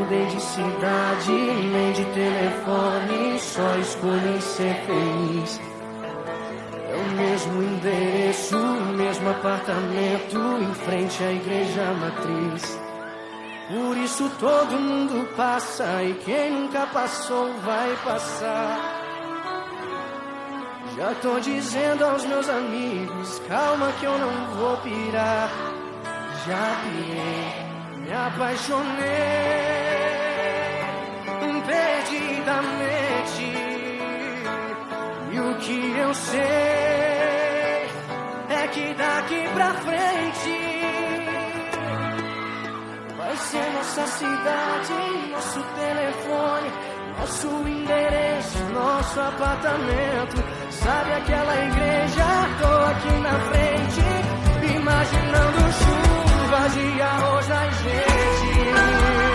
mudei de cidade, nem de telefone, só escolhi ser feliz. É o mesmo endereço, o mesmo apartamento, em frente à igreja matriz. Por isso todo mundo passa, e quem nunca passou vai passar. Já tô dizendo aos meus amigos, calma que eu não vou pirar. Já pirei, me apaixonei perdidamente. E o que eu sei é que daqui pra frente vai ser nossa cidade, nosso telefone, nosso endereço, nosso apartamento. Sabe aquela igreja? Tô aqui na frente, imaginando chuvas e arroz na gente.